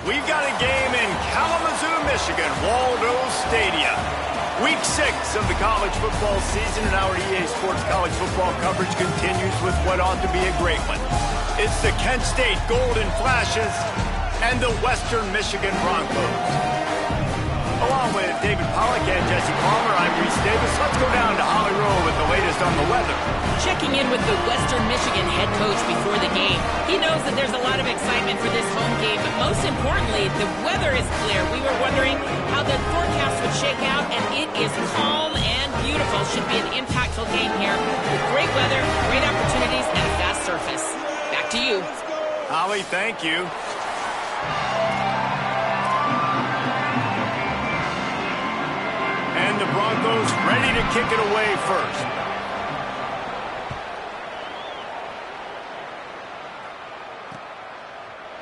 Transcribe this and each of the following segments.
We've got a game in Kalamazoo, Michigan, Waldo Stadium. Week 6 of the college football season, and our EA Sports college football coverage continues with what ought to be a great one. It's the Kent State Golden Flashes and the Western Michigan Broncos. Along with David Pollack and Jesse Palmer, I'm Reese Davis. Let's go down to Holly Rowe with the latest on the weather. Checking in with the Western Michigan head coach before the game. He knows that there's a lot of excitement for this home game, but most importantly, the weather is clear. We were wondering how the forecast would shake out, and it is calm and beautiful. Should be an impactful game here with great weather, great opportunities, and a fast surface. Back to you. Holly, thank you. And the Broncos ready to kick it away first.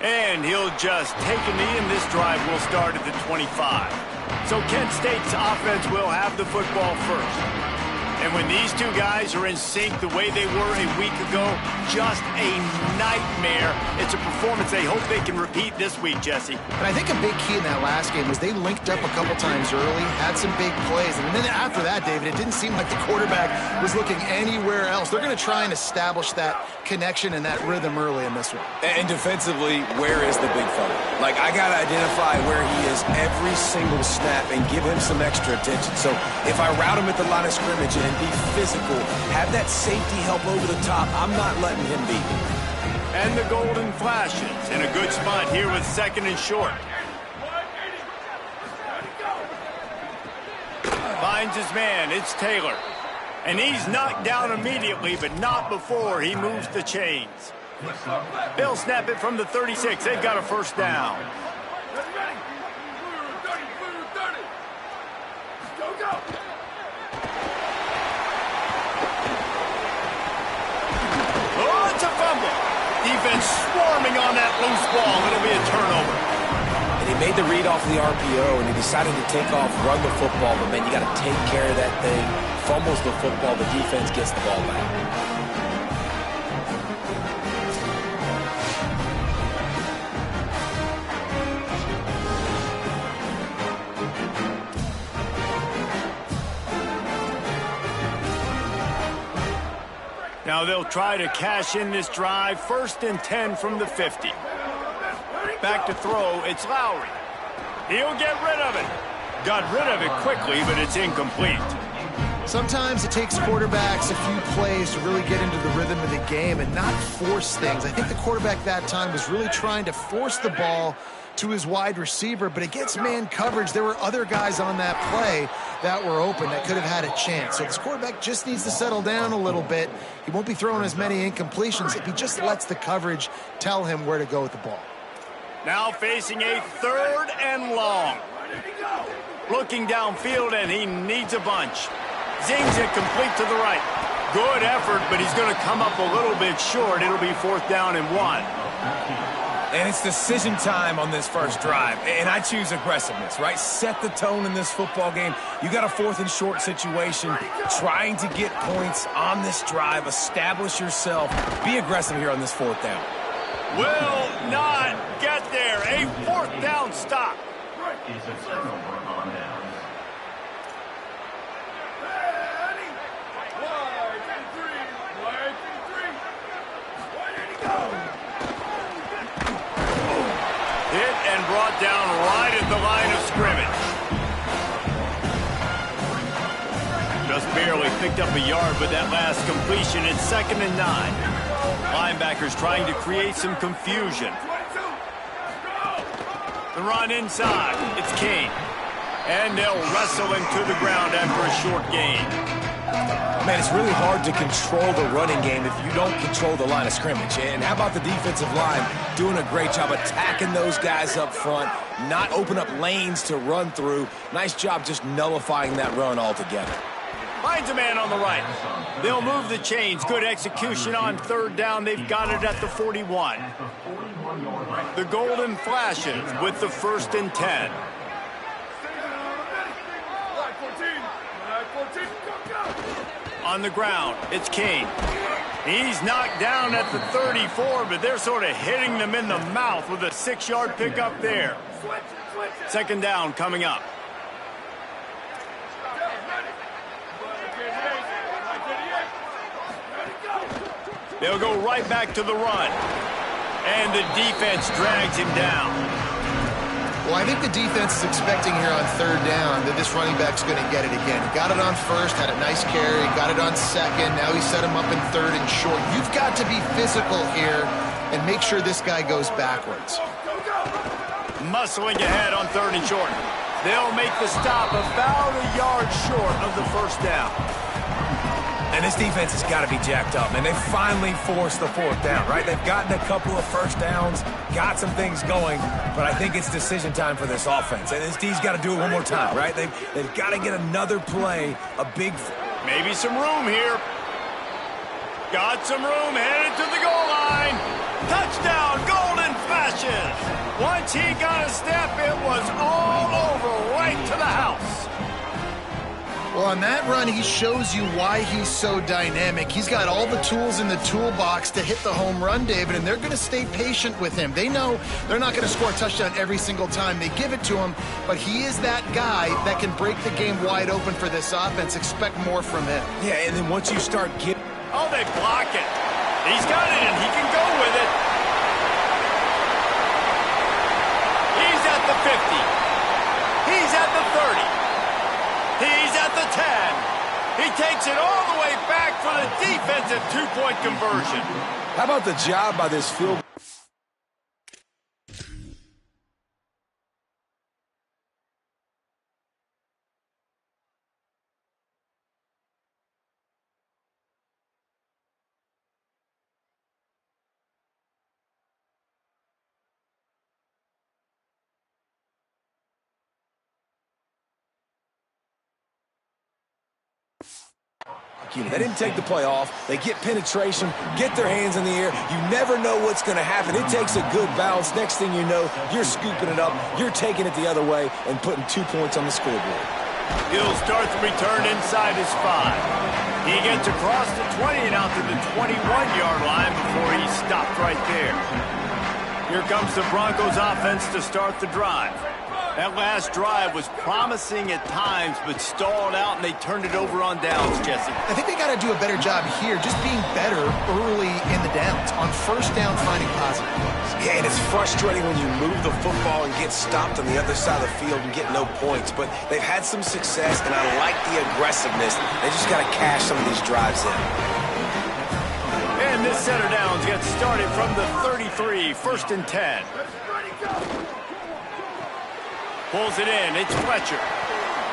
And he'll just take a knee, and this drive will start at the 25. So Kent State's offense will have the football first. And when these two guys are in sync the way they were a week ago, just a nightmare. It's a performance they hope they can repeat this week, Jesse. But I think a big key in that last game was they linked up a couple times early, had some big plays. And then after that, David, it didn't seem like the quarterback was looking anywhere else. They're going to try and establish that connection and that rhythm early in this one. And defensively, where is the big fella? Like, I got to identify where he is every single snap and give him some extra attention. So if I route him at the line of scrimmage and be physical, have that safety help over the top, I'm not letting him beat me. And the Golden Flashes in a good spot here with second and short. Finds his man, it's Taylor. And he's knocked down immediately, but not before he moves the chains. They'll snap it from the 36. They've got a first down. Oh, it's a fumble. Defense swarming on that loose ball. It'll be a turnover. And he made the read off the RPO, and he decided to take off, run the football, but man, you got to take care of that thing. Fumbles the football, the defense gets the ball back. Now they'll try to cash in this drive. First and 10 from the 50. Back to throw, it's Lowry. He'll get rid of it. Got rid of it quickly, but it's incomplete. Sometimes it takes quarterbacks a few plays to really get into the rhythm of the game and not force things. I think the quarterback that time was really trying to force the ball to his wide receiver, but against man coverage, there were other guys on that play that were open that could have had a chance. So this quarterback just needs to settle down a little bit. He won't be throwing as many incompletions if he just lets the coverage tell him where to go with the ball. Now facing a third and long. Looking downfield, and he needs a bunch. Zings it complete to the right. Good effort, but he's going to come up a little bit short. It'll be fourth down and 1. And it's decision time on this first drive. And I choose aggressiveness, right? Set the tone in this football game. You got a fourth and short situation. Trying to get points on this drive. Establish yourself. Be aggressive here on this fourth down. Will not get there. A fourth down stop. Hit and brought down right at the line of scrimmage. Just barely picked up a yard with that last completion. It's second and 9. Linebackers trying to create some confusion. The run inside. It's Kane. And they'll wrestle him to the ground after a short gain. Man, it's really hard to control the running game if you don't control the line of scrimmage. And how about the defensive line doing a great job attacking those guys up front, not open up lanes to run through. Nice job just nullifying that run altogether. Finds a man on the right. They'll move the chains. Good execution on third down. They've got it at the 41. The Golden Flashes with the first and 10. On the ground, it's Kane. He's knocked down at the 34, but they're sort of hitting them in the mouth with a 6-yard pickup there. Second down coming up. They'll go right back to the run. And the defense drags him down. Well, I think the defense is expecting here on third down that this running back's going to get it again. He got it on first, had a nice carry, got it on second. Now he set him up in third and short. You've got to be physical here and make sure this guy goes backwards. Muscling ahead on third and short. They'll make the stop about a yard short of the first down. And this defense has got to be jacked up, man. They finally forced the fourth down, right? They've gotten a couple of first downs, got some things going, but I think it's decision time for this offense. And this D's got to do it one more time, right? They've got to get another play, a big... Maybe some room here. Got some room, headed to the goal line. Touchdown, Golden Fashions. Once he got a step, it was all over, right to the house. Well, on that run, he shows you why he's so dynamic. He's got all the tools in the toolbox to hit the home run, David, and they're going to stay patient with him. They know they're not going to score a touchdown every single time they give it to him, but he is that guy that can break the game wide open for this offense. Expect more from him. Yeah, and then once you start getting... Oh, they block it. He's got it, and he can go with it. He's at the 50. He's at the 30. He's at the 10. He takes it all the way back for the defensive two-point conversion. How about the job by this field? They didn't take the play off. They get penetration, get their hands in the air. You never know what's going to happen. It takes a good bounce. Next thing you know, you're scooping it up. You're taking it the other way and putting 2 points on the scoreboard. He'll start the return inside his 5. He gets across the 20 and out to the 21-yard line before he's stopped right there. Here comes the Broncos offense to start the drive. That last drive was promising at times, but stalled out, and they turned it over on downs, Jesse. I think they got to do a better job here, just being better early in the downs. On first down, finding positive plays. Yeah, and it's frustrating when you move the football and get stopped on the other side of the field and get no points. But they've had some success, and I like the aggressiveness. They just got to cash some of these drives in. And this set of downs gets started from the 33, first and 10. Pulls it in. It's Fletcher.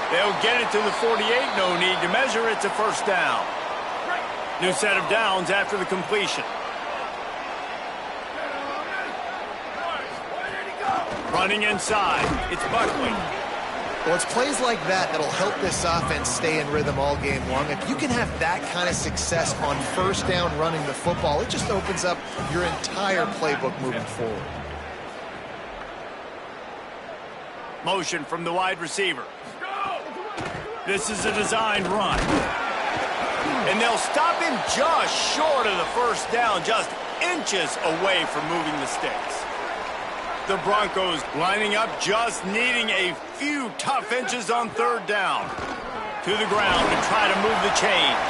They'll get it to the 48. No need to measure. It's a first down. New set of downs after the completion. Running inside. It's Buckley. Well, it's plays like that that'll help this offense stay in rhythm all game long. If you can have that kind of success on first down running the football, it just opens up your entire playbook moving forward. Motion from the wide receiver. This is a designed run. And they'll stop him just short of the first down, just inches away from moving the sticks. The Broncos lining up, just needing a few tough inches on third down. To the ground to try to move the chains.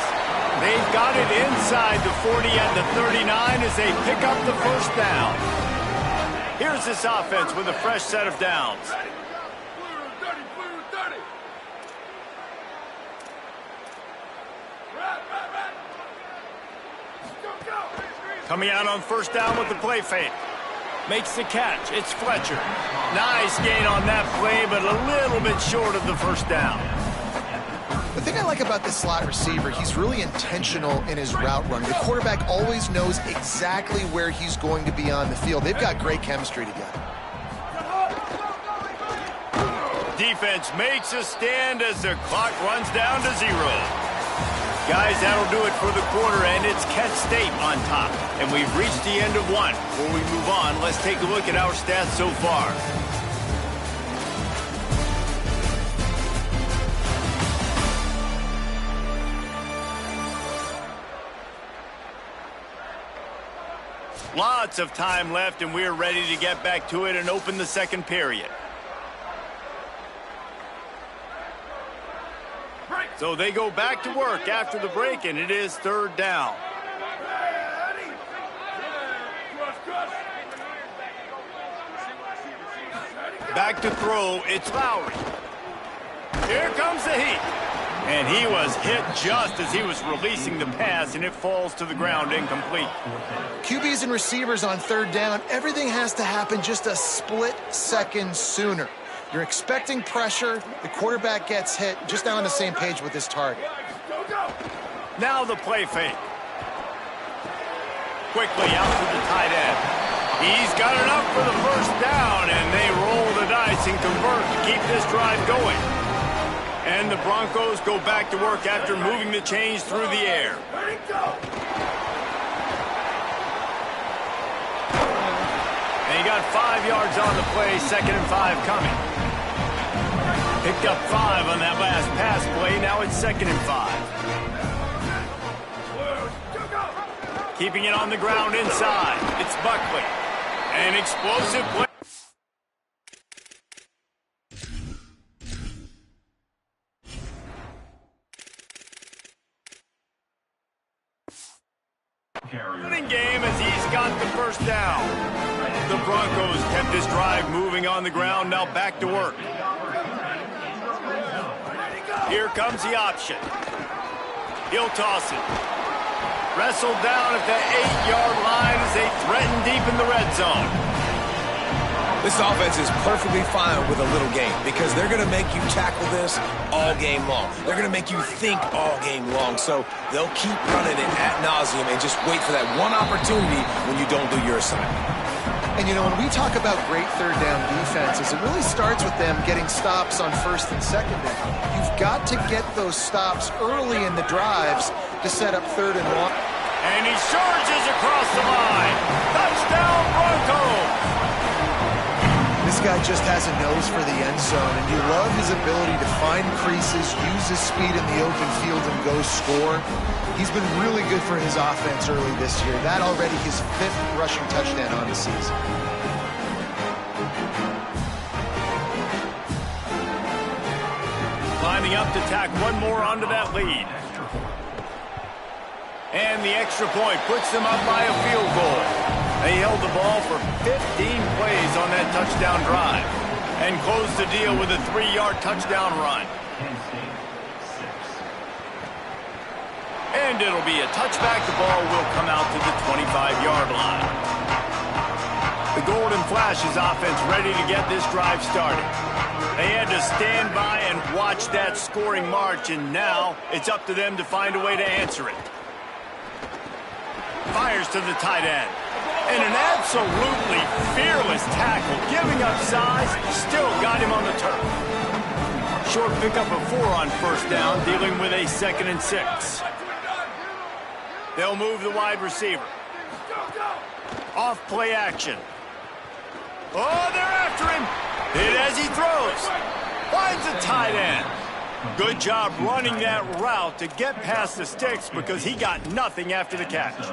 They've got it inside the 40 at the 39 as they pick up the first down. Here's this offense with a fresh set of downs. Coming out on first down with the play fake. Makes the catch. It's Fletcher. Nice gain on that play, but a little bit short of the first down. The thing I like about this slot receiver, he's really intentional in his route run. The quarterback always knows exactly where he's going to be on the field. They've got great chemistry together. Defense makes a stand as the clock runs down to 0. Guys, that'll do it for the quarter, and it's Kent State on top. And we've reached the end of one. Before we move on, let's take a look at our stats so far. Lots of time left, and we're ready to get back to it and open the second period. So they go back to work after the break, and it is third down. Back to throw, it's Lowry. Here comes the heat. And he was hit just as he was releasing the pass, and it falls to the ground incomplete. QBs and receivers on third down, everything has to happen just a split second sooner. You're expecting pressure, the quarterback gets hit, just not on the same page with his target. Now the play fake. Quickly out to the tight end. He's got enough for the first down, and they roll the dice and convert to keep this drive going. And the Broncos go back to work after moving the chains through the air. And he got 5 yards on the play, 2nd and 5 coming. Picked up 5 on that last pass play, now it's 2nd and 5. Keeping it on the ground inside, it's Buckley. An explosive play. Running game as he's got the first down. The Broncos kept this drive moving on the ground, now back to work. Here comes the option. He'll toss it. Wrestled down at the 8-yard line as they threaten deep in the red zone. This offense is perfectly fine with a little game because they're going to make you tackle this all game long. They're going to make you think all game long. So they'll keep running it ad nauseum and just wait for that one opportunity when you don't do your assignment. And, you know, when we talk about great third down defenses, it really starts with them getting stops on first and second down. You've got to get those stops early in the drives to set up third and long. And he surges across the line. Touchdown, Broncos! This guy just has a nose for the end zone, and you love his ability to find creases, use his speed in the open field, and go score. He's been really good for his offense early this year. That already his 5th rushing touchdown on the season. Lining up to tack one more onto that lead. And the extra point puts them up by a field goal. They held the ball for 15 plays on that touchdown drive and closed the deal with a 3-yard touchdown run. And it'll be a touchback. The ball will come out to the 25-yard line. The Golden Flash's offense ready to get this drive started. They had to stand by and watch that scoring march, and now it's up to them to find a way to answer it. Fires to the tight end. And an absolutely fearless tackle, giving up size, still got him on the turf. Short pickup of 4 on first down, dealing with a 2nd and 6. They'll move the wide receiver. Off play action. Oh, they're after him. Hit as he throws. Finds a tight end. Good job running that route to get past the sticks because he got nothing after the catch.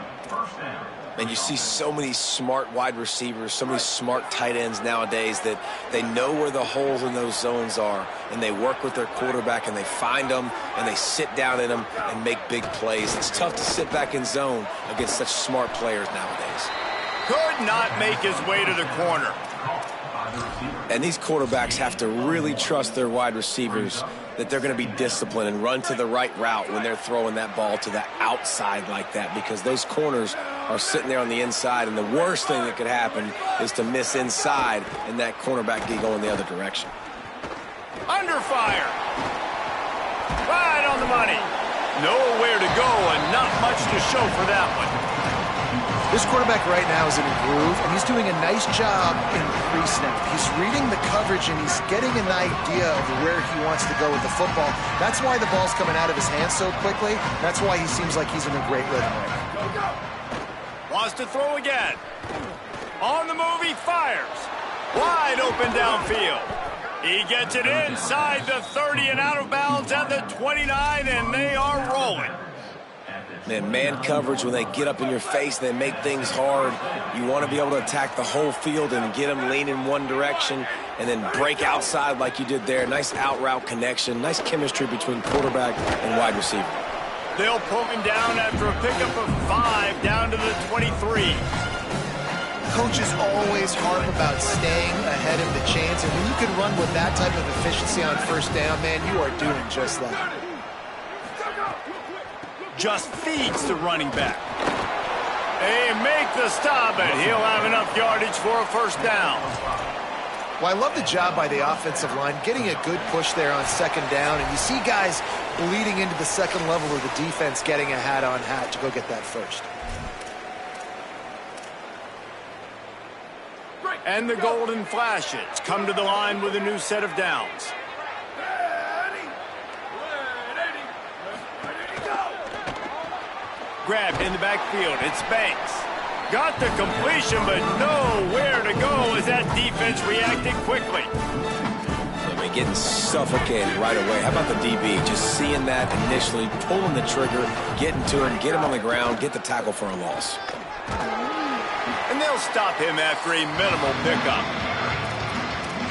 And you see so many smart wide receivers, so many smart tight ends nowadays that they know where the holes in those zones are, and they work with their quarterback, and they find them, and they sit down in them and make big plays. It's tough to sit back in zone against such smart players nowadays. Could not make his way to the corner. And these quarterbacks have to really trust their wide receivers that they're going to be disciplined and run to the right route when they're throwing that ball to the outside like that, because those corners are sitting there on the inside, and the worst thing that could happen is to miss inside and that cornerback get going the other direction. Under fire. Right on the money. Nowhere to go and not much to show for that one. This quarterback right now is in a groove, and he's doing a nice job in pre-snap. He's reading the coverage, and he's getting an idea of where he wants to go with the football. That's why the ball's coming out of his hands so quickly. That's why he seems like he's in a great rhythm right now. Wants to throw again. On the move, he fires. Wide open downfield. He gets it inside the 30 and out of bounds at the 29, and they are rolling. Man coverage, when they get up in your face, they make things hard. You want to be able to attack the whole field and get them lean in one direction and then break outside like you did there. Nice out route connection, nice chemistry between quarterback and wide receiver. They'll pull him down after a pickup of 5 down to the 23. Coaches always harp about staying ahead of the chains, and when you can run with that type of efficiency on first down, man, you are doing just that. Just feeds the running back. They make the stop, and he'll have enough yardage for a first down. Well, I love the job by the offensive line, getting a good push there on second down, and you see guys bleeding into the second level of the defense getting a hat-on-hat to go get that first. And the Golden Flashes come to the line with a new set of downs. Grabbed in the backfield. It's Banks. Got the completion, but nowhere to go as that defense reacted quickly. They're getting suffocated right away. How about the DB? Just seeing that initially, pulling the trigger, getting to him, get him on the ground, get the tackle for a loss. And they'll stop him after a minimal pickup.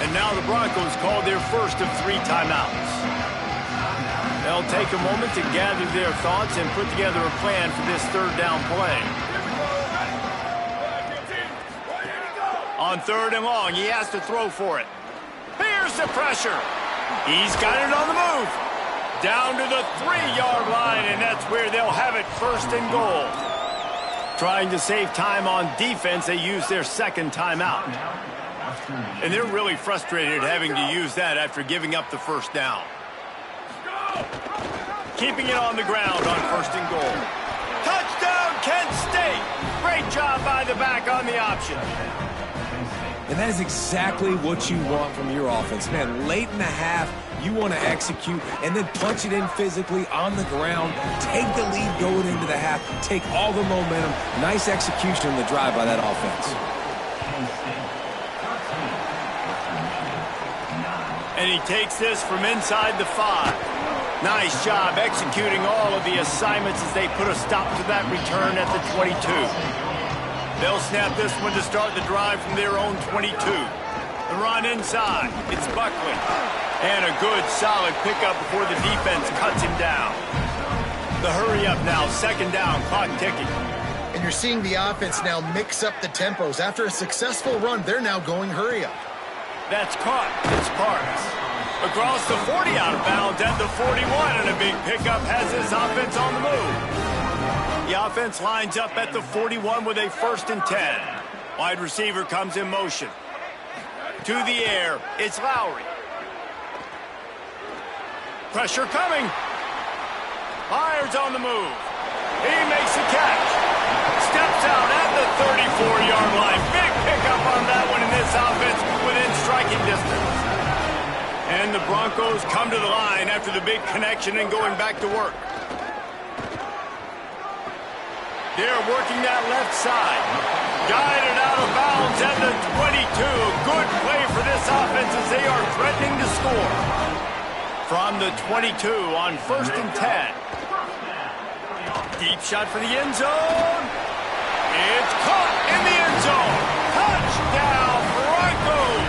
And now the Broncos call their first of 3 timeouts. They'll take a moment to gather their thoughts and put together a plan for this third down play. On 3rd and long, he has to throw for it. Here's the pressure. He's got it on the move. Down to the 3-yard line, and that's where they'll have it, 1st and goal. Trying to save time on defense, they use their second timeout. And they're really frustrated having to use that after giving up the first down. Keeping it on the ground on 1st and goal. Touchdown, Kent State! Great job by the back on the option. And that is exactly what you want from your offense. Man, late in the half, you want to execute and then punch it in physically on the ground, take the lead going into the half, take all the momentum. Nice execution in the drive by that offense. And he takes this from inside the 5. Nice job executing all of the assignments as they put a stop to that return at the 22. They'll snap this one to start the drive from their own 22. The run inside. It's Buckley. And a good, solid pickup before the defense cuts him down. The hurry up now, 2nd down, clock ticking. And you're seeing the offense now mix up the tempos. After a successful run, they're now going hurry up. That's caught. It's Parks. Across the 40 out of bounds at the 41, and a big pickup has this offense on the move. The offense lines up at the 41 with a 1st and 10. Wide receiver comes in motion. To the air, it's Lowry. Pressure coming. Myers on the move. He makes the catch. Steps out at the 34-yard line. Big pickup on that one in this offense within striking distance. And the Broncos come to the line after the big connection and going back to work. They're working that left side. Guided out of bounds at the 22. Good play for this offense as they are threatening to score. From the 22 on 1st and 10. Deep shot for the end zone. It's caught in the end zone. Touchdown, Broncos.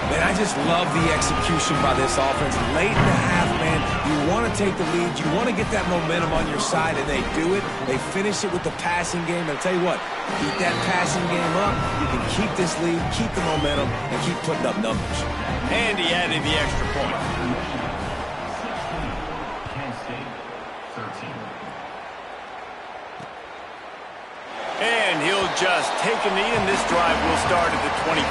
Man, I just love the execution by this offense. Late in the half, man, you want to take the lead. You want to get that momentum on your side, and they do it. They finish it with the passing game. And I'll tell you what, keep that passing game up. You can keep this lead, keep the momentum, and keep putting up numbers. And he added the extra point. And he'll just take a knee, and this drive will start at the 25.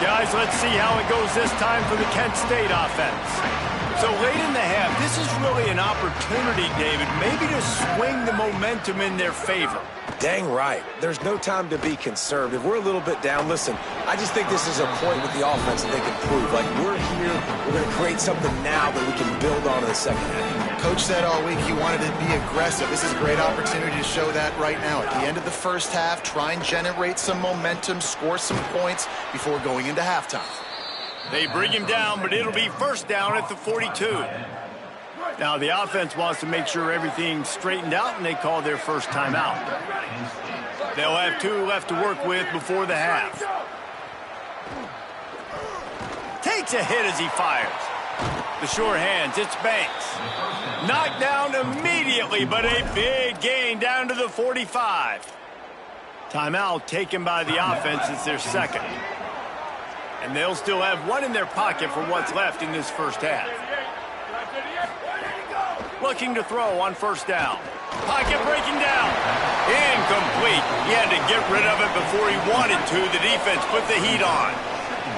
Guys, let's see how it goes this time for the Kent State offense. So late in the half, this is really an opportunity, David, maybe to swing the momentum in their favor. Dang right. There's no time to be conservative. We're a little bit down. Listen, I just think this is a point with the offense that they can prove. Like, we're here, we're going to create something now that we can build on in the second half. Coach said all week he wanted to be aggressive. This is a great opportunity to show that right now. At the end of the first half, try and generate some momentum, score some points before going into halftime. They bring him down, but it'll be 1st down at the 42. Now the offense wants to make sure everything's straightened out, and they call their first timeout. They'll have 2 left to work with before the half. Takes a hit as he fires. The short hands, it's Banks. Knocked down immediately, but a big gain down to the 45. Timeout taken by the offense. It's their second. And they'll still have 1 in their pocket for what's left in this first half. Looking to throw on first down. Pocket breaking down. Incomplete. He had to get rid of it before he wanted to. The defense put the heat on.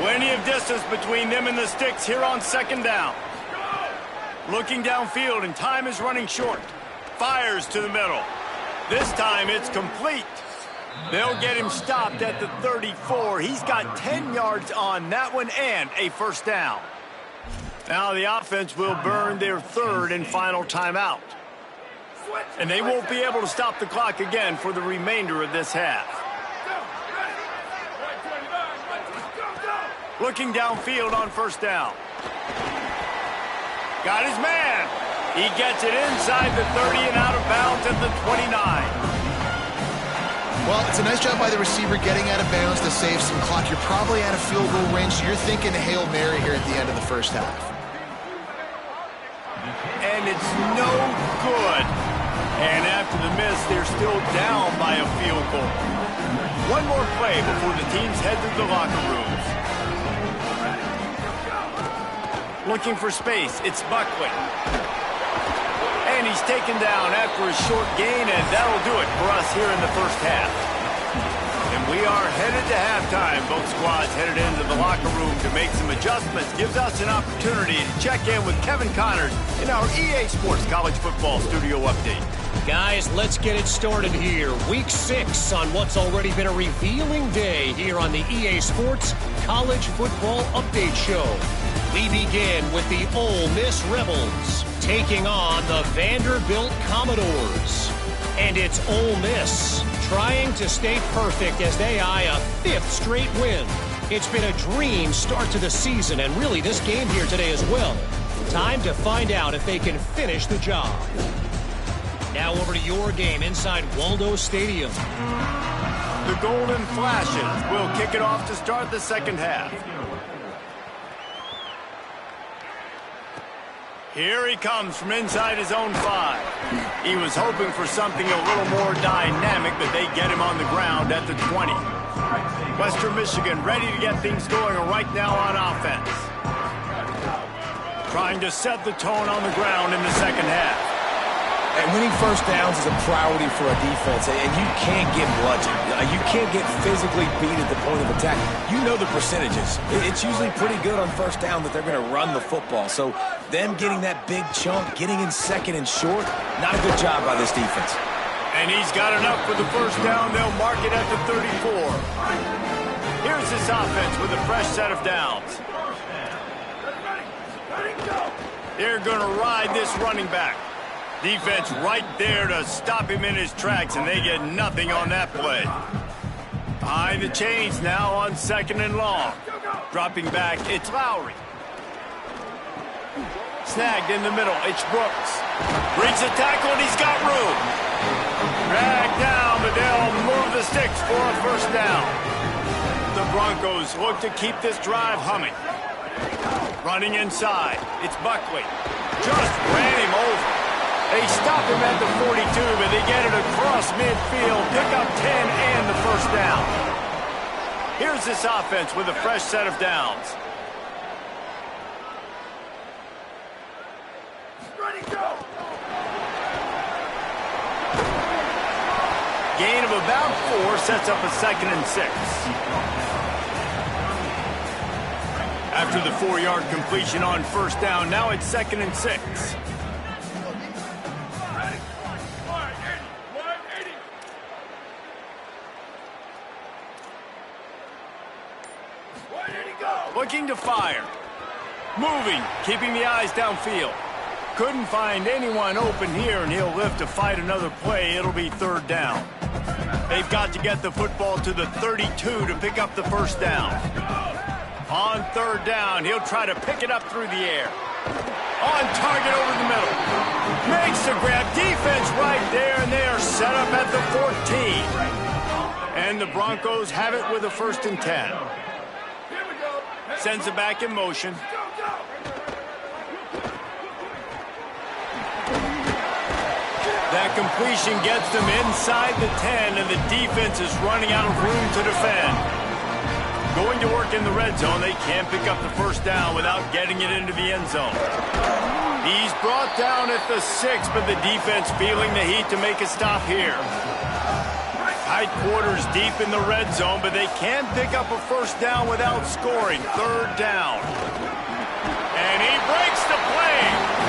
Plenty of distance between them and the sticks here on second down. Looking downfield, and time is running short. Fires to the middle. This time it's complete. They'll get him stopped at the 34. He's got 10 yards on that one and a first down. Now the offense will burn their third and final timeout. And they won't be able to stop the clock again for the remainder of this half. Looking downfield on first down. Got his man. He gets it inside the 30 and out of bounds at the 29. Well, it's a nice job by the receiver getting out of bounds to save some clock. You're probably out of field goal range, so you're thinking Hail Mary here at the end of the first half. And it's no good. And after the miss, they're still down by a field goal. One more play before the teams head to the locker rooms. Looking for space, it's Buckley. And he's taken down after a short gain, and that'll do it for us here in the first half. And we are headed to halftime. Both squads headed into the locker room to make some adjustments. Gives us an opportunity to check in with Kevin Connors in our EA Sports College Football Studio Update. Guys, let's get it started here. Week 6 on what's already been a revealing day here on the EA Sports College Football Update Show. We begin with the Ole Miss Rebels taking on the Vanderbilt Commodores. And it's Ole Miss trying to stay perfect as they eye a 5th straight win. It's been a dream start to the season, and really this game here today as well. Time to find out if they can finish the job. Now over to your game inside Waldo Stadium. The Golden Flashes will kick it off to start the second half. Here he comes from inside his own 5. He was hoping for something a little more dynamic, but they get him on the ground at the 20. Western Michigan ready to get things going right now on offense. Trying to set the tone on the ground in the second half. And winning first downs is a priority for a defense, and you can't get bludgeoned. You can't get physically beat at the point of attack. You know the percentages. It's usually pretty good on first down that they're going to run the football. So them getting that big chunk, getting in second and short, not a good job by this defense. And he's got enough for the first down. They'll mark it at the 34. Here's this offense with a fresh set of downs. They're going to ride this running back. Defense right there to stop him in his tracks, and they get nothing on that play. Behind the chains now on second and long. Dropping back, it's Lowry. Snagged in the middle, it's Brooks. Breaks a tackle, and he's got room. Dragged down, but they'll move the sticks for a first down. The Broncos look to keep this drive humming. Running inside, it's Buckley. Just ran him over. They stop him at the 42, but they get it across midfield, pick up 10 and the first down. Here's this offense with a fresh set of downs. Ready, go! Gain of about 4 sets up a 2nd and 6. After the 4-yard completion on first down, now it's 2nd and 6. Looking to fire. Moving, keeping the eyes downfield. Couldn't find anyone open here, and he'll live to fight another play. It'll be 3rd down. They've got to get the football to the 32 to pick up the first down. On 3rd down, he'll try to pick it up through the air. On target over the middle. Makes the grab. Defense right there, and they are set up at the 14. And the Broncos have it with a 1st and 10. Sends it back in motion. That completion gets them inside the 10, and the defense is running out of room to defend. Going to work in the red zone, they can't pick up the 1st down without getting it into the end zone. He's brought down at the 6, but the defense feeling the heat to make a stop here. Tight quarters deep in the red zone, but they can't pick up a 1st down without scoring. 3rd down. And he breaks the play.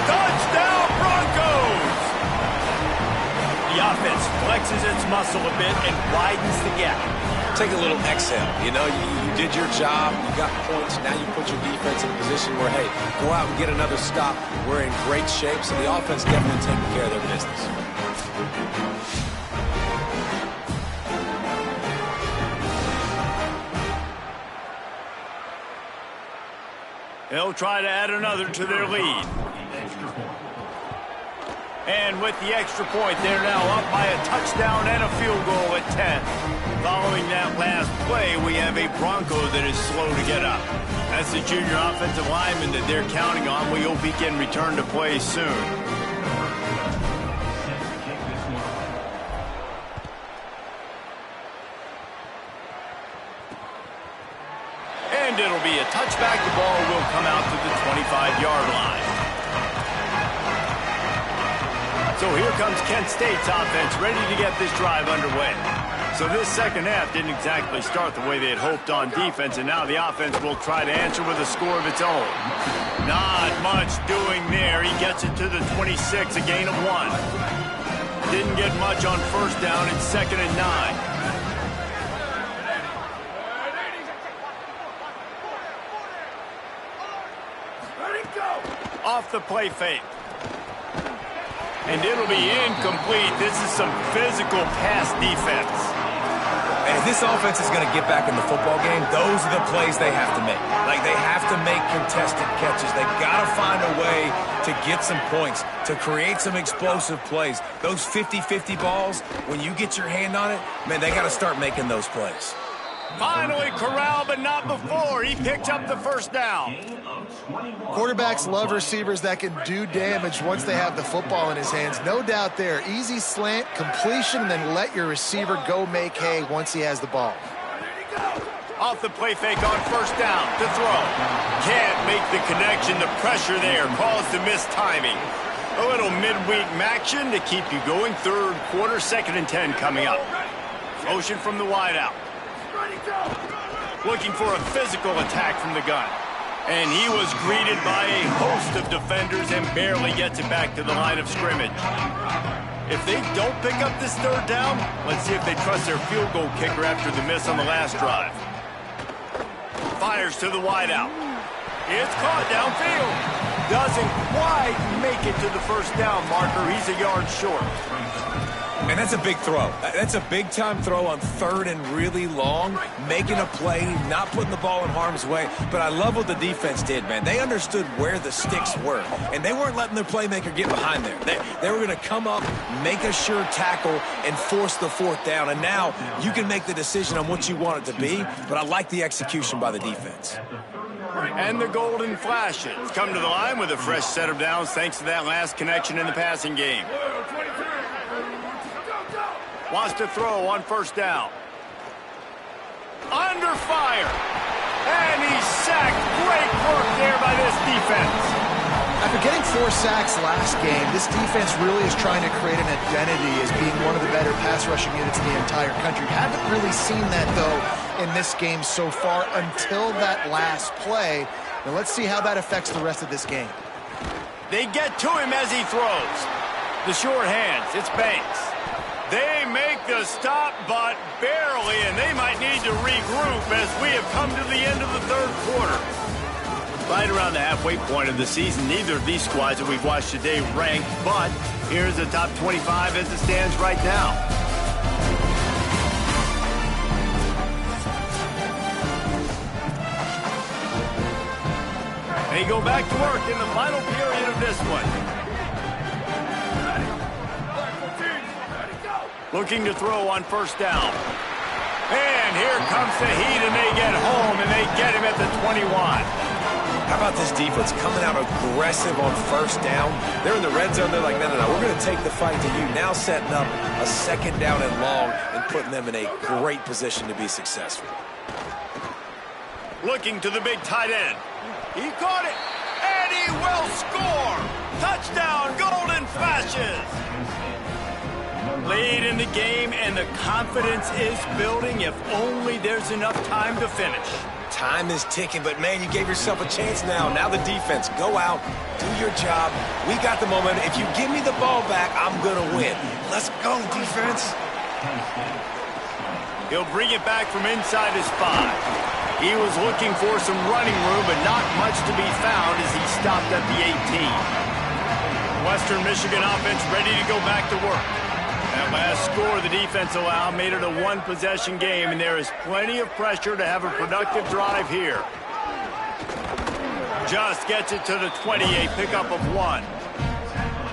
Touchdown, Broncos! The offense flexes its muscle a bit and widens the gap. Take a little exhale. You know, you did your job. You got points. Now you put your defense in a position where, hey, go out and get another stop. We're in great shape, so the offense definitely taking care of their business. They'll try to add another to their lead. And with the extra point, they're now up by a touchdown and a field goal at 10. Following that last play, we have a Bronco that is slow to get up. That's the junior offensive lineman that they're counting on. We hope he can return to play soon. And it'll be a touchback. The ball will come out to the 25-yard line. So here comes Kent State's offense ready to get this drive underway. So this second half didn't exactly start the way they had hoped on defense, and now the offense will try to answer with a score of its own. Not much doing there. He gets it to the 26, a gain of 1. Didn't get much on 1st down. It's 2nd and 9. Off the play fake. And it'll be incomplete. This is some physical pass defense. And if this offense is going to get back in the football game, those are the plays they have to make. Like, they have to make contested catches. They got to find a way to get some points, to create some explosive plays. Those 50-50 balls, when you get your hand on it, man, they got to start making those plays. Finally corralled, but not before. He picked up the 1st down. Quarterbacks love receivers that can do damage once they have the football in his hands. No doubt there. Easy slant, completion, and then let your receiver go make hay once he has the ball. Off the play fake on 1st down to throw. Can't make the connection. The pressure there caused the missed timing. A little midweek action to keep you going. 3rd quarter, 2nd and 10 coming up. Motion from the wideout. Looking for a physical attack from the gun. And he was greeted by a host of defenders and barely gets it back to the line of scrimmage. If they don't pick up this 3rd down, let's see if they trust their field goal kicker after the miss on the last drive. Fires to the wideout. It's caught downfield. Doesn't quite make it to the 1st down marker. He's a yard short. And that's a big throw. That's a big-time throw on 3rd and really long, making a play, not putting the ball in harm's way. But I love what the defense did, man. They understood where the sticks were, and they weren't letting their playmaker get behind there. They were going to come up, make a sure tackle, and force the 4th down. And now you can make the decision on what you want it to be, but I like the execution by the defense. And the golden flashes come to the line with a fresh set of downs thanks to that last connection in the passing game. Wants to throw on 1st down. Under fire. And he's sacked. Great work there by this defense. After getting 4 sacks last game, this defense really is trying to create an identity as being one of the better pass rushing units in the entire country. Haven't really seen that, though, in this game so far until that last play. Now let's see how that affects the rest of this game. They get to him as he throws. The short hands. It's Banks. They make the stop, but barely, and they might need to regroup as we have come to the end of the 3rd quarter. Right around the halfway point of the season, neither of these squads that we've watched today rank, but here's the top 25 as it stands right now. They go back to work in the final period of this one. Looking to throw on first down. And here comes the heat, and they get home, and they get him at the 21. How about this defense coming out aggressive on first down? They're in the red zone. They're like, no, we're going to take the fight to you. Now setting up a second down and long and putting them in a great position to be successful. Looking to the big tight end. He caught it, and he will score. Touchdown, Golden Flashes. Lead in the game, and the confidence is building if only there's enough time to finish. Time is ticking, but, man, you gave yourself a chance now. Now the defense, go out, do your job. We got the momentum. If you give me the ball back, I'm going to win. Let's go, defense. He'll bring it back from inside his 5. He was looking for some running room, but not much to be found as he stopped at the 18. Western Michigan offense ready to go back to work. That last score the defense allowed made it a one-possession game, and there is plenty of pressure to have a productive drive here. Just gets it to the 20, a pickup of 1.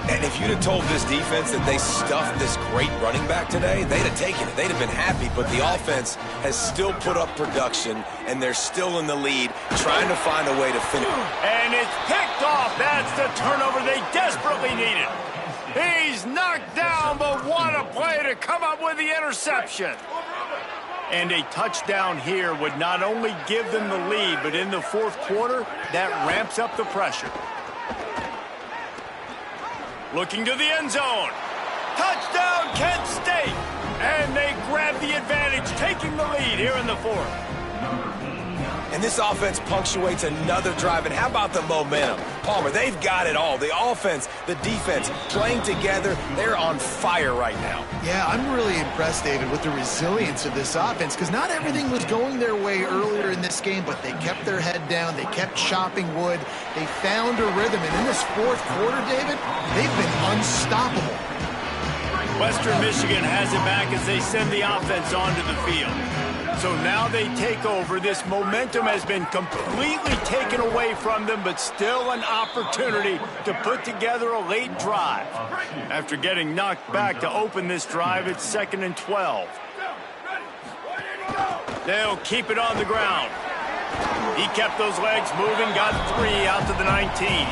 And if you'd have told this defense that they stuffed this great running back today, they'd have taken it. They'd have been happy, but the offense has still put up production, and they're still in the lead, trying to find a way to finish. And it's picked off. That's the turnover they desperately needed. He's knocked down, but what a play to come up with the interception. And a touchdown here would not only give them the lead, but in the fourth quarter, that ramps up the pressure. Looking to the end zone. Touchdown, Kent State. And they grab the advantage, taking the lead here in the fourth. And this offense punctuates another drive. And how about the momentum? Palmer, they've got it all. The offense, the defense, playing together. They're on fire right now. Yeah, I'm really impressed, David, with the resilience of this offense, because not everything was going their way earlier in this game, but they kept their head down. They kept chopping wood. They found a rhythm. And in this fourth quarter, David, they've been unstoppable. Western Michigan has it back as they send the offense onto the field. So now they take over. This momentum has been completely taken away from them, but still an opportunity to put together a late drive. After getting knocked back to open this drive, it's 2nd and 12. They'll keep it on the ground. He kept those legs moving, got 3 out to the 19.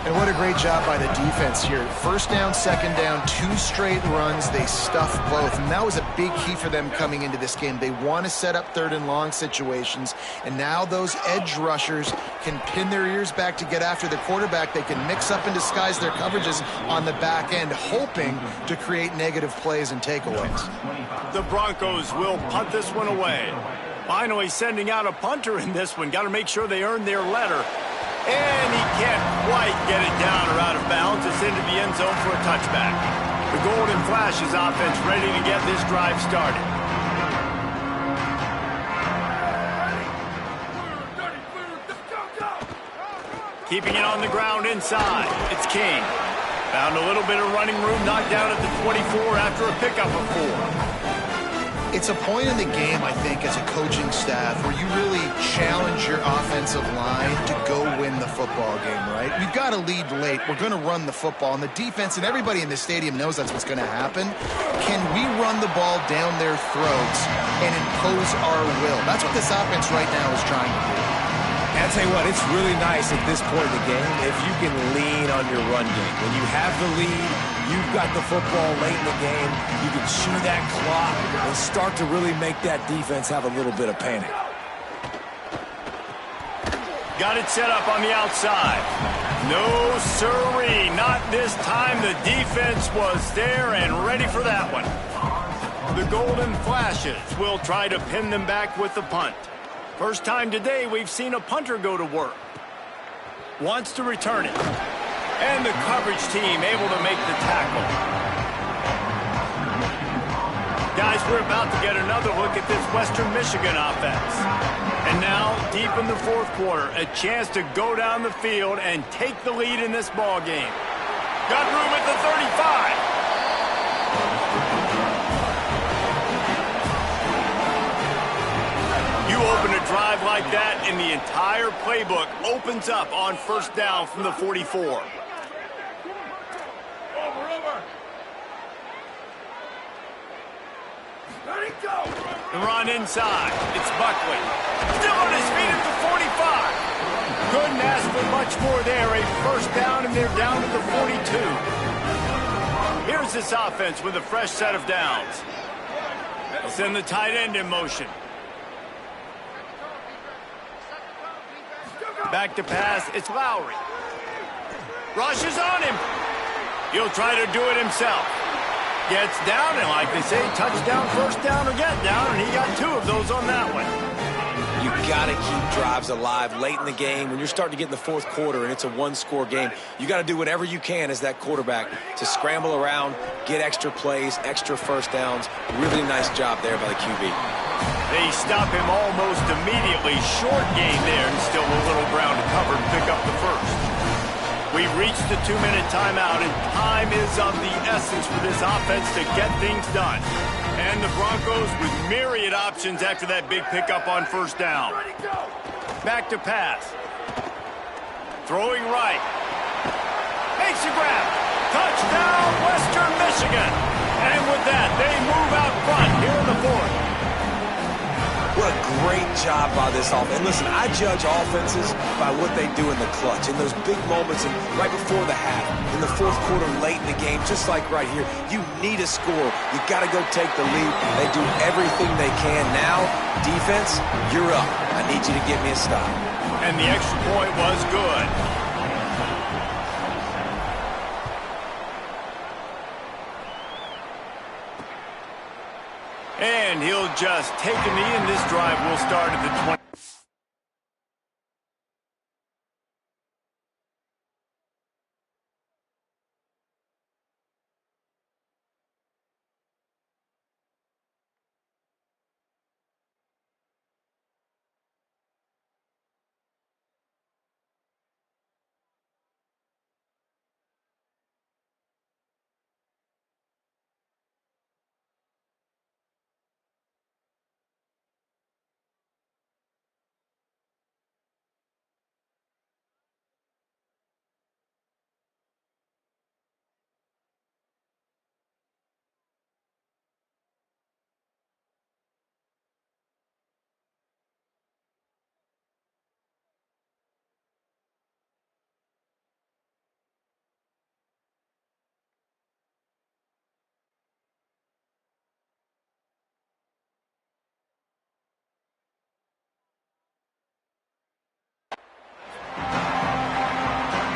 And what a great job by the defense here. First down, second down, 2 straight runs. They stuffed both. And that was a big key for them coming into this game. They want to set up 3rd and long situations. And now those edge rushers can pin their ears back to get after the quarterback. They can mix up and disguise their coverages on the back end, hoping to create negative plays and takeaways. The Broncos will punt this one away. Finally sending out a punter in this one. Got to make sure they earn their letter. And he can't quite get it down or out of bounds. It's into the end zone for a touchback. The Golden Flashes offense ready to get this drive started. Keeping it on the ground inside. It's King. Found a little bit of running room, knocked down at the 24 after a pickup of 4. It's a point in the game, I think, as a coaching staff where you really challenge your offensive line to go win the football game, right? We've got to lead late. We're going to run the football. And the defense and everybody in the stadium knows that's what's going to happen. Can we run the ball down their throats and impose our will? That's what this offense right now is trying to do. And I'll tell you what, it's really nice at this point in the game if you can lean on your run game. When you have the lead, you've got the football late in the game, you can chew that clock and start to really make that defense have a little bit of panic. Got it set up on the outside. No siree, not this time. The defense was there and ready for that one. The Golden Flashes will try to pin them back with the punt. First time today we've seen a punter go to work. Wants to return it. And the coverage team able to make the tackle. Guys, we're about to get another look at this Western Michigan offense. And now, deep in the fourth quarter, a chance to go down the field and take the lead in this ball game. Got room at the 35. You open a drive like that, and the entire playbook opens up on first down from the 44. The run inside. It's Buckley. Still on his feet at the 45. Couldn't ask for much more there. A first down, and they're down to the 42. Here's this offense with a fresh set of downs. They'll send the tight end in motion. Back to pass. It's Lowry. Rushes on him. He'll try to do it himself. Gets down, and like they say, touchdown, first down, or get down, and he got 2 of those on that one. You got to keep drives alive late in the game. When you're starting to get in the fourth quarter and it's a one-score game, you got to do whatever you can as that quarterback to scramble around, get extra plays, extra first downs. Really nice job there by the QB. They stop him almost immediately. Short gain there, and still a little ground to cover to pick up the first. We've reached the 2-minute timeout, and time is of the essence for this offense to get things done. And the Broncos with myriad options after that big pickup on first down. Back to pass. Throwing right. Makes a grab. Touchdown, Western Michigan. And with that, they move out front here in the fourth. What a great job by this offense. And listen, I judge offenses by what they do in the clutch, in those big moments and right before the half, in the fourth quarter, late in the game, just like right here. You need a score. You got to go take the lead. They do everything they can. Now, defense, you're up. I need you to get me a stop. And the extra point was good. And he'll just take a knee, and this drive will start at the 20.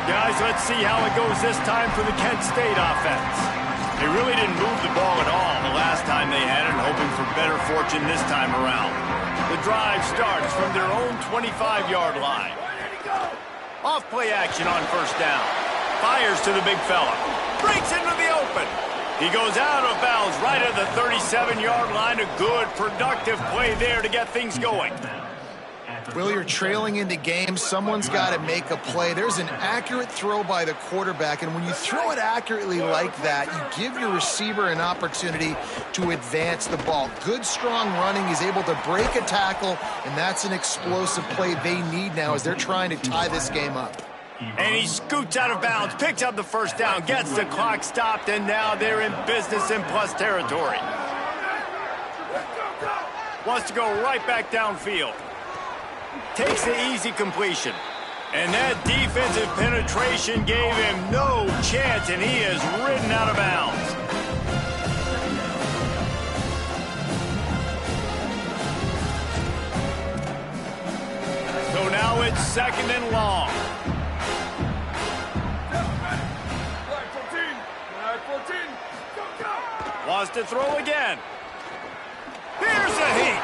Guys, let's see how it goes this time for the Kent State offense. They really didn't move the ball at all the last time they had it, hoping for better fortune this time around. The drive starts from their own 25-yard line. Off play action on first down. Fires to the big fella. Breaks into the open. He goes out of bounds right at the 37-yard line. A good, productive play there to get things going. Will, you're trailing into games. Someone's got to make a play. There's an accurate throw by the quarterback, and when you throw it accurately like that, you give your receiver an opportunity to advance the ball. Good, strong running. He's able to break a tackle, and that's an explosive play they need now as they're trying to tie this game up. And he scoots out of bounds, picks up the first down, gets the clock stopped, and now they're in business in plus territory. Wants to go right back downfield. Takes the easy completion. And that defensive penetration gave him no chance, and he is ridden out of bounds. So now it's second and long. Wants to throw again. Here's a heat.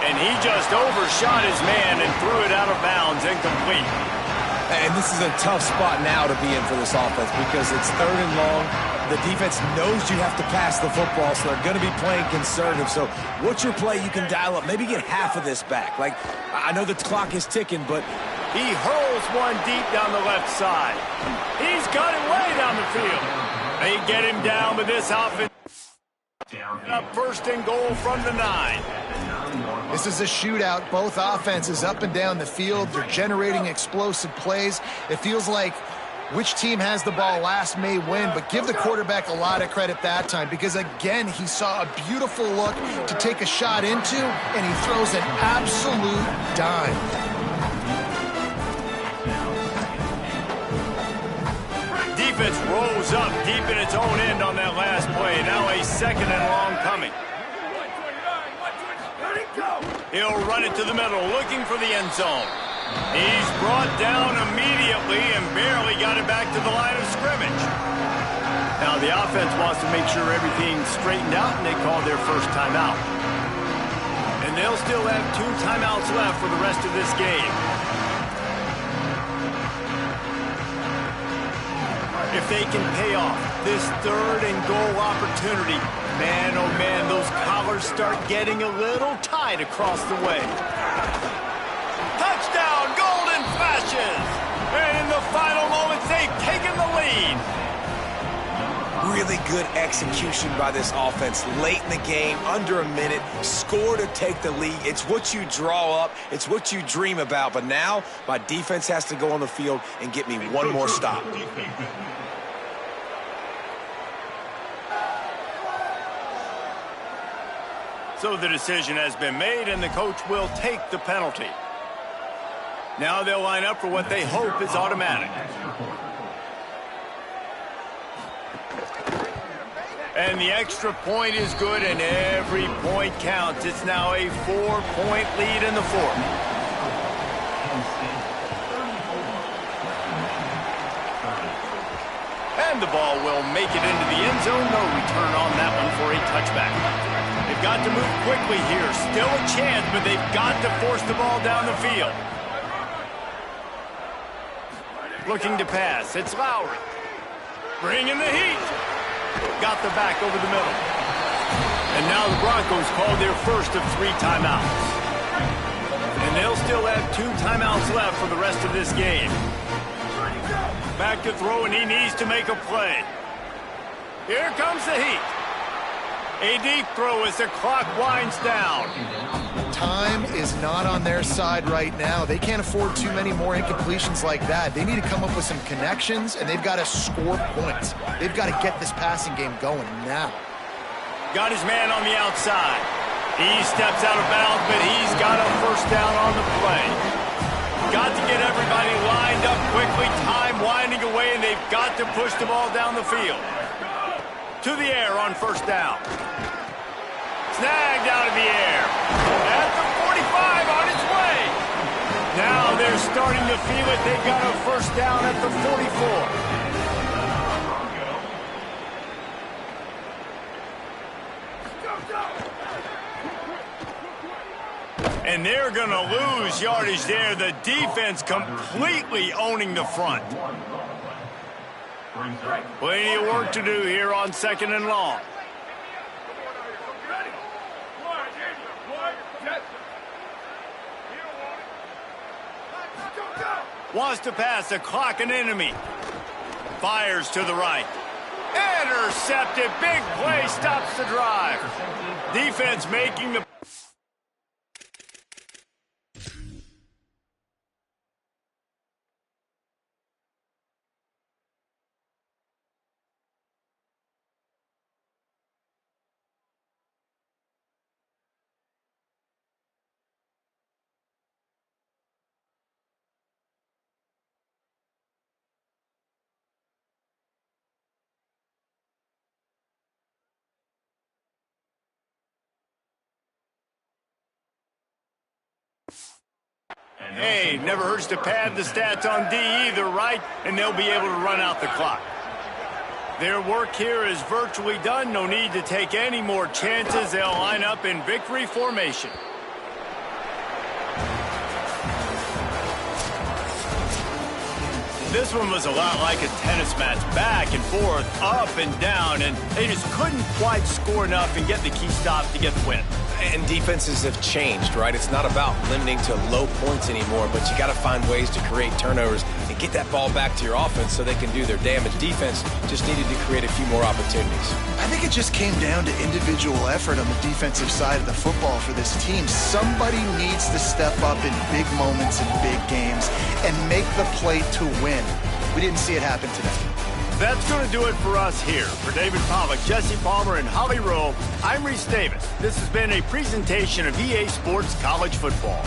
And he just overshot his man and threw it out of bounds, incomplete. And this is a tough spot now to be in for this offense because it's third and long. The defense knows you have to pass the football, so they're going to be playing conservative. So what's your play you can dial up? Maybe get half of this back. Like, I know the clock is ticking, but he hurls one deep down the left side. He's got it way down the field. They get him down with this offense. Up first and goal from the 9. This is a shootout. Both offenses up and down the field. They're generating explosive plays. It feels like which team has the ball last may win, but give the quarterback a lot of credit that time because, again, he saw a beautiful look to take a shot into, and he throws an absolute dime. Defense rolls up deep in its own end on that last play. Now a 2nd and long coming. He'll run it to the middle, looking for the end zone. He's brought down immediately and barely got it back to the line of scrimmage. Now the offense wants to make sure everything's straightened out, and they call their first timeout. And they'll still have 2 timeouts left for the rest of this game. If they can pay off this 3rd and goal opportunity, man, oh man, those collars start getting a little tight across the way. Touchdown, Golden Flashes! And in the final moments, they've taken the lead. Really good execution by this offense late in the game, under a minute, score to take the lead. It's what you draw up. It's what you dream about. But now my defense has to go on the field and get me one more stop. So the decision has been made, and the coach will take the penalty. Now they'll line up for what they hope is automatic. And the extra point is good, and every point counts. It's now a 4-point lead in the 4th. And the ball will make it into the end zone. No return on that one for a touchback. They've got to move quickly here. Still a chance, but they've got to force the ball down the field. Looking to pass. It's Lowry. Bringing the heat. Got the back over the middle. And now the Broncos called their first of 3 timeouts. And they'll still have 2 timeouts left for the rest of this game. Back to throw, and he needs to make a play. Here comes the heat. A deep throw as the clock winds down. Time is not on their side right now. They can't afford too many more incompletions like that. They need to come up with some connections, and they've got to score points. They've got to get this passing game going now. Got his man on the outside. He steps out of bounds, but he's got a first down on the play. Got to get everybody lined up quickly. Time winding away, and they've got to push the ball down the field. To the air on first down. Snagged out of the air. At the 45 on its way. Now they're starting to feel it. They've got a first down at the 44. And they're going to lose yardage there. The defense completely owning the front. Plenty of work to do here on 2nd and long. Wants to pass the clock, an enemy. Fires to the right. Intercepted. Big play stops the drive. Defense making the... Hey, never hurts to pad the stats on D either, right? And they'll be able to run out the clock. Their work here is virtually done. No need to take any more chances. They'll line up in victory formation. This one was a lot like a tennis match, back and forth, up and down, and they just couldn't quite score enough and get the key stop to get the win. And defenses have changed, right? It's not about limiting to low points anymore, but you got to find ways to create turnovers and get that ball back to your offense so they can do their damage. Defense just needed to create a few more opportunities. I think it just came down to individual effort on the defensive side of the football for this team. Somebody needs to step up in big moments in big games and make the play to win. We didn't see it happen today. That's going to do it for us here. For David Pollack, Jesse Palmer, and Holly Rowe, I'm Reese Davis. This has been a presentation of EA Sports College Football.